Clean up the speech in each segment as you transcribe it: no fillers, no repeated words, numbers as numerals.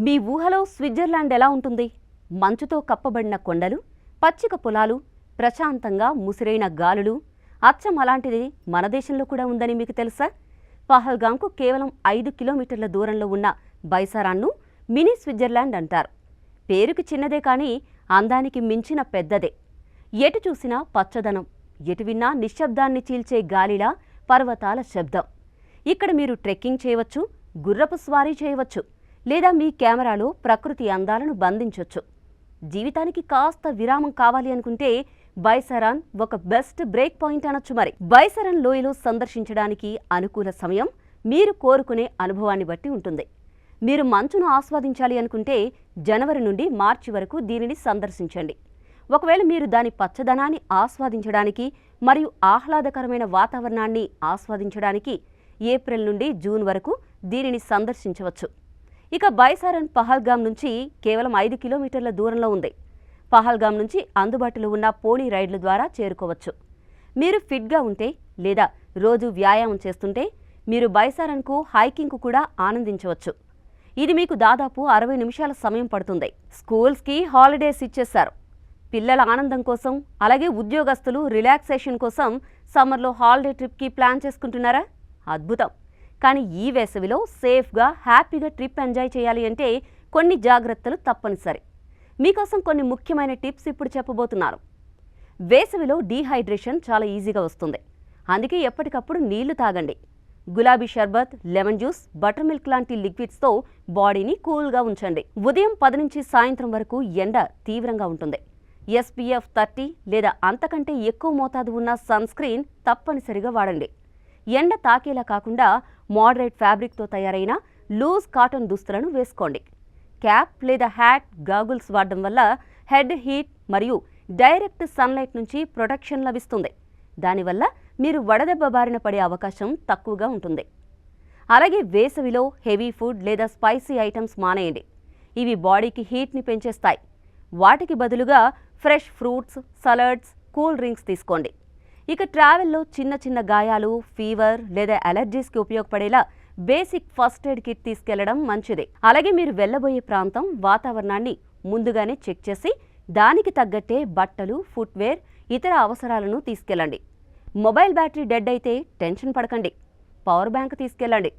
మీ ఊహలో స్విట్జర్లాండ్ ఎలా ఉంటుంది? మంచుతో కప్పబడిన కొండలు, పచ్చిక పొలాలు, ప్రశాంతంగా ముసిరైన గాలులు. అచ్చం అలాంటిది మన దేశంలో కూడా ఉందని మీకు తెలుసా? పహల్గాంకు కేవలం 5 కిలోమీటర్ల దూరంలో ఉన్న బైసారాన్ను మినీ స్విట్జర్లాండ్ అంటారు. పేరుకి చిన్నదే కానీ అందానికి మించిన పెద్దదే. ఎటు చూసినా పచ్చదనం, ఎటు విన్నా నిశ్శబ్దాన్ని చీల్చే గాలిలా పర్వతాల శబ్దం. ఇక్కడ మీరు ట్రెక్కింగ్ చేయవచ్చు, గుర్రపు స్వారీ చేయవచ్చు, లేదా మీ కెమెరాలో ప్రకృతి అందాలను బంధించొచ్చు. జీవితానికి కాస్త విరామం కావాలి అనుకుంటే బైసారాన్ ఒక బెస్ట్ బ్రేక్ పాయింట్ అనొచ్చు. మరి బైసారాన్ లోయలో సందర్శించడానికి అనుకూల సమయం మీరు కోరుకునే అనుభవాన్ని బట్టి ఉంటుంది. మీరు మంచును ఆస్వాదించాలి అనుకుంటే జనవరి నుండి మార్చి వరకు దీనిని సందర్శించండి. ఒకవేళ మీరు దాని పచ్చదనాన్ని ఆస్వాదించడానికి మరియు ఆహ్లాదకరమైన వాతావరణాన్ని ఆస్వాదించడానికి ఏప్రిల్ నుండి జూన్ వరకు దీనిని సందర్శించవచ్చు. ఇక బైసారాన్ పహల్గాం నుంచి కేవలం 5 కిలోమీటర్ల దూరంలో ఉంది. పహల్గాం నుంచి అందుబాటులో ఉన్న పోనీ రైడ్ల ద్వారా చేరుకోవచ్చు. మీరు ఫిట్గా ఉంటే లేదా రోజు వ్యాయామం చేస్తుంటే మీరు బైసారాన్కు హైకింగ్కు కూడా ఆనందించవచ్చు. ఇది మీకు దాదాపు 60 నిమిషాల సమయం పడుతుంది. స్కూల్స్కి హాలిడేస్ ఇచ్చేశారు. పిల్లల ఆనందం కోసం, అలాగే ఉద్యోగస్తులు రిలాక్సేషన్ కోసం సమ్మర్లో హాలిడే ట్రిప్కి ప్లాన్ చేసుకుంటున్నారా? అద్భుతం. కానీ ఈ వేసవిలో సేఫ్గా హ్యాపీగా ట్రిప్ ఎంజాయ్ చేయాలి అంటే కొన్ని జాగ్రత్తలు తప్పనిసరి. మీకోసం కొన్ని ముఖ్యమైన టిప్స్ ఇప్పుడు చెప్పబోతున్నాను. వేసవిలో డీహైడ్రేషన్ చాలా ఈజీగా వస్తుంది. అందుకే ఎప్పటికప్పుడు నీళ్లు తాగండి. గులాబీ షర్బత్, లెమన్ జ్యూస్, బటర్ మిల్క్ లాంటి లిక్విడ్స్తో బాడీని కూల్గా ఉంచండి. ఉదయం 10 నుంచి సాయంత్రం వరకు ఎండ తీవ్రంగా ఉంటుంది. SPF 30 లేదా అంతకంటే ఎక్కువ మోతాదు ఉన్న సన్ స్క్రీన్ తప్పనిసరిగా వాడండి. ఎండ తాకేలా కాకుండా మోడరేట్ ఫ్యాబ్రిక్తో తయారైన లూజ్ కాటన్ దుస్తులను వేసుకోండి. క్యాప్ లేదా హ్యాట్, గాగుల్స్ వాడడం వల్ల హెడ్ హీట్ మరియు డైరెక్ట్ సన్లైట్ నుంచి ప్రొటెక్షన్ లభిస్తుంది. దానివల్ల మీరు వడదెబ్బ బారిన పడే అవకాశం తక్కువగా ఉంటుంది. అలాగే వేసవిలో హెవీ ఫుడ్ లేదా స్పైసీ ఐటమ్స్ మానేయండి. ఇవి బాడీకి హీట్ని పెంచేస్తాయి. వాటికి బదులుగా fresh fruits, salads, cool drinks తీసుకోండి. ఇక ట్రావెల్లో చిన్న చిన్న గాయాలు, ఫీవర్ లేదా అలర్జీస్కి ఉపయోగపడేలా బేసిక్ ఫస్ట్ ఎయిడ్ కిట్ తీసుకెళ్లడం మంచిది. అలాగే మీరు వెళ్లబోయే ప్రాంతం వాతావరణాన్ని ముందుగానే చెక్ చేసి దానికి తగ్గట్టే బట్టలు, ఫుట్వేర్, ఇతర అవసరాలను తీసుకెళ్లండి. మొబైల్ బ్యాటరీ డెడ్ అయితే టెన్షన్ పడకండి. పవర్ బ్యాంక్ తీసుకెళ్లండి.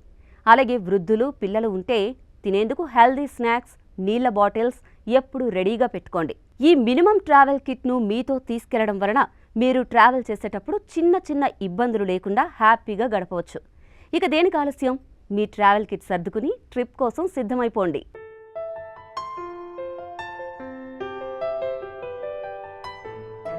అలాగే వృద్ధులు, పిల్లలు ఉంటే తినేందుకు హెల్దీ స్నాక్స్, నీళ్ల బాటిల్స్ ఎప్పుడు రెడీగా పెట్టుకోండి. ఈ మినిమం ట్రావెల్ కిట్ను మీతో తీసుకెళ్లడం వలన మీరు ట్రావెల్ చేసేటప్పుడు చిన్న చిన్న ఇబ్బందులు లేకుండా హ్యాపీగా గడపవచ్చు. ఇక దేనికి ఆలస్యం? మీ ట్రావెల్ కిట్ సర్దుకుని ట్రిప్ కోసం సిద్ధమైపోండి.